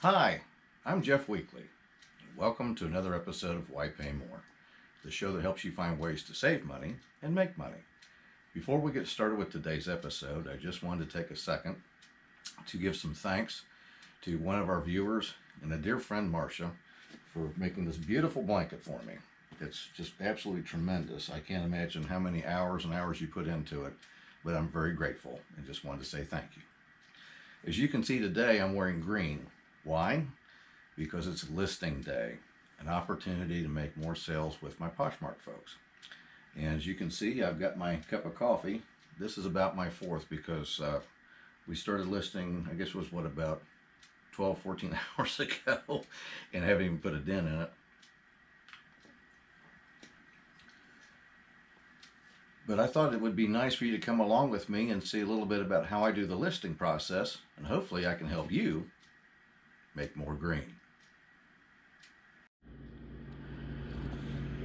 Hi, I'm Jeff Weekley, and welcome to another episode of Why Pay More, the show that helps you find ways to save money and make money. Before we get started with today's episode, I just wanted to take a second to give some thanks to one of our viewers and a dear friend, Marcia, for making this beautiful blanket for me. It's just absolutely tremendous. I can't imagine how many hours and hours you put into it, but I'm very grateful and just wanted to say thank you. As you can see today, I'm wearing green. Why? Because it's listing day, an opportunity to make more sales with my Poshmark folks. And as you can see, I've got my cup of coffee. This is about my fourth because we started listing, I guess it was about 12, 14 hours ago, and I haven't even put a dent in it. But I thought it would be nice for you to come along with me and see a little bit about how I do the listing process, and hopefully I can help you make more green.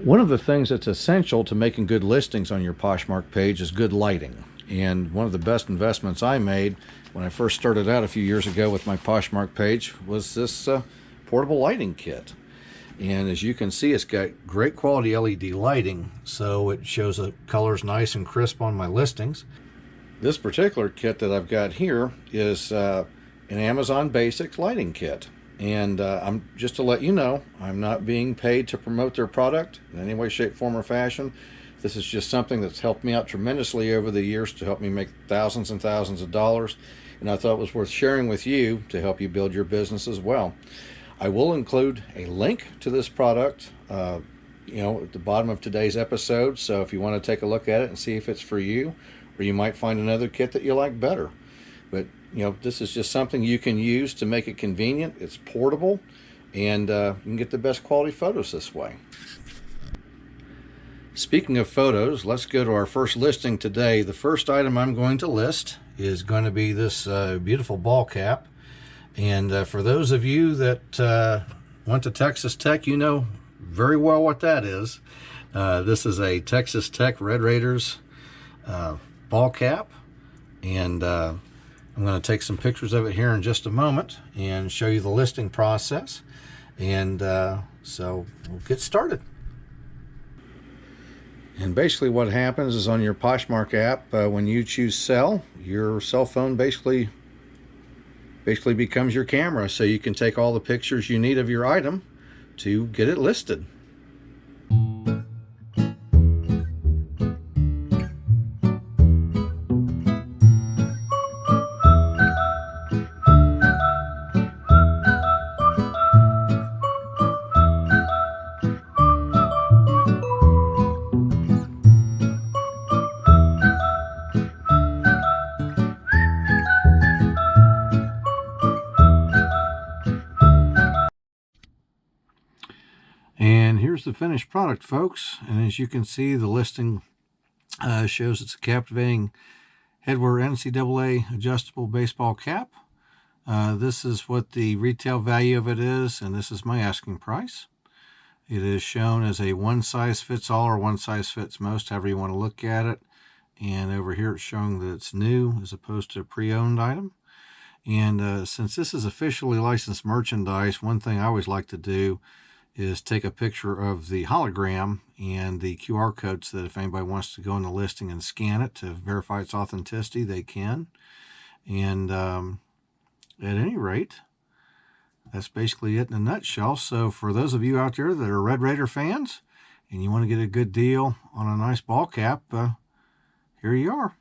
One of the things that's essential to making good listings on your Poshmark page is good lighting. And one of the best investments I made when I first started out a few years ago with my Poshmark page was this portable lighting kit. And as you can see, it's got great quality LED lighting, so it shows the colors nice and crisp on my listings. This particular kit that I've got here is an Amazon Basics lighting kit. And I'm just to let you know, I'm not being paid to promote their product in any way, shape, form, or fashion. This is just something that's helped me out tremendously over the years to help me make thousands and thousands of dollars. And I thought it was worth sharing with you to help you build your business as well. I will include a link to this product, at the bottom of today's episode. So if you want to take a look at it and see if it's for you, or you might find another kit that you like better. But this is just something you can use to make it convenient. It's portable, and you can get the best quality photos this way. Speaking of photos, let's go to our first listing today. The first item I'm going to list is going to be this beautiful ball cap. And for those of you that went to Texas Tech, you know very well what that is. This is a Texas Tech Red Raiders ball cap. And I'm going to take some pictures of it here in just a moment and show you the listing process. And so we'll get started. And basically what happens is on your Poshmark app, when you choose sell, your cell phone basically becomes your camera, so you can take all the pictures you need of your item to get it listed. And here's the finished product, folks. And as you can see, the listing shows it's a captivating headwear NCAA adjustable baseball cap. This is what the retail value of it is, and this is my asking price. It is shown as a one size fits all or one size fits most, however you want to look at it. And over here it's showing that it's new as opposed to a pre-owned item. And since this is officially licensed merchandise, one thing I always like to do is take a picture of the hologram and the QR code so that if anybody wants to go in the listing and scan it to verify its authenticity, they can. And at any rate, that's basically it in a nutshell. So for those of you out there that are Red Raider fans and you want to get a good deal on a nice ball cap, here you are.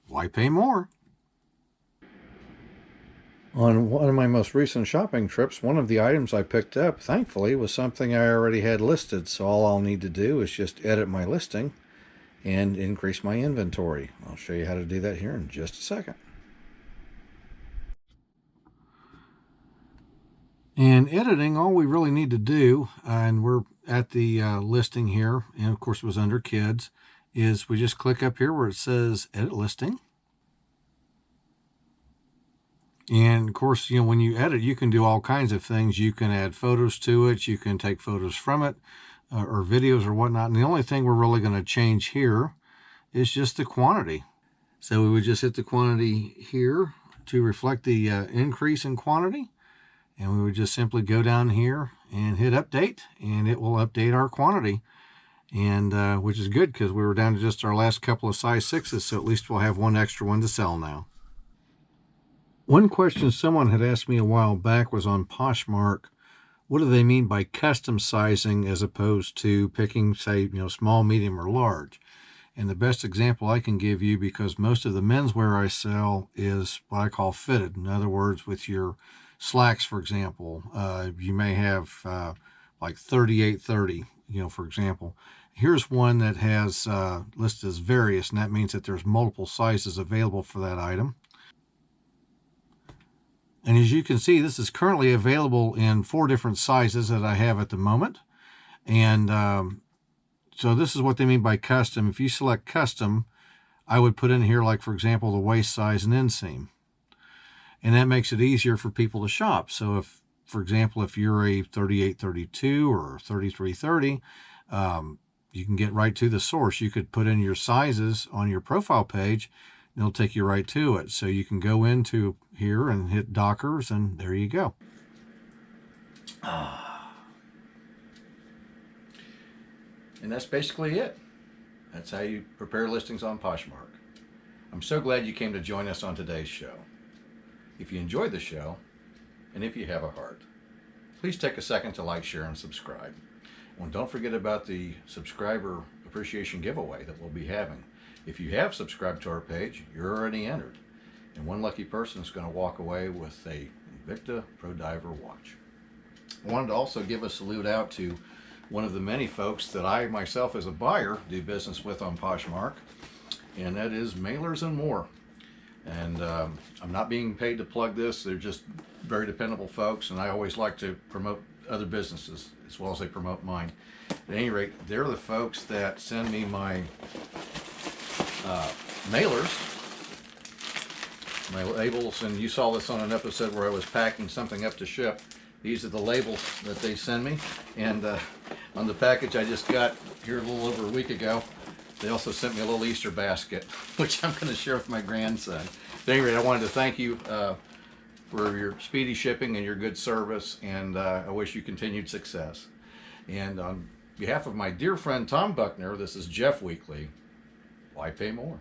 Why pay more? On one of my most recent shopping trips, one of the items I picked up, thankfully, was something I already had listed. So all I'll need to do is just edit my listing and increase my inventory. I'll show you how to do that here in just a second. And editing, all we really need to do, and we're at the listing here, and of course it was under kids, is we just click up here where it says edit listing. And of course, when you edit, you can do all kinds of things. You can add photos to it. You can take photos from it or videos or whatnot. And the only thing we're really going to change here is just the quantity. So we would just hit the quantity here to reflect the increase in quantity. and we would just simply go down here and hit update, and it will update our quantity, and which is good because we were down to just our last couple of size 6s, so at least we'll have one extra one to sell now. One question someone had asked me a while back was on Poshmark, what do they mean by custom sizing as opposed to picking, say, small, medium, or large? And the best example I can give you, because most of the menswear I sell is what I call fitted. In other words, with your slacks, for example, you may have like 3830, for example. Here's one that has listed as various, and that means that there's multiple sizes available for that item. And as you can see, this is currently available in 4 different sizes that I have at the moment. And so this is what they mean by custom. If you select custom, I would put in here, like, for example, the waist size and inseam. And that makes it easier for people to shop. So if, for example, if you're a 3832 or 3330, you can get right to the source. You could put in your sizes on your profile page, and it'll take you right to it. So you can go into here and hit Dockers, and there you go. And that's basically it. That's how you prepare listings on Poshmark. I'm so glad you came to join us on today's show. If you enjoyed the show, and if you have a heart, please take a second to like, share, and subscribe. And don't forget about the subscriber appreciation giveaway that we'll be having. If you have subscribed to our page, you're already entered. And one lucky person is going to walk away with a Invicta Pro Diver watch. I wanted to also give a salute out to one of the many folks that I myself as a buyer do business with on Poshmark, and that is Mailers and More. And I'm not being paid to plug this. They're just very dependable folks, and I always like to promote other businesses as well as they promote mine. At any rate, they're the folks that send me my mailers, my labels, and you saw this on an episode where I was packing something up to ship. These are the labels that they send me, and on the package I just got here a little over a week ago, they also sent me a little Easter basket, which I'm going to share with my grandson. At any rate, I wanted to thank you for your speedy shipping and your good service, and I wish you continued success. And on behalf of my dear friend Tom Buckner, this is Jeff Weekley. Why pay more?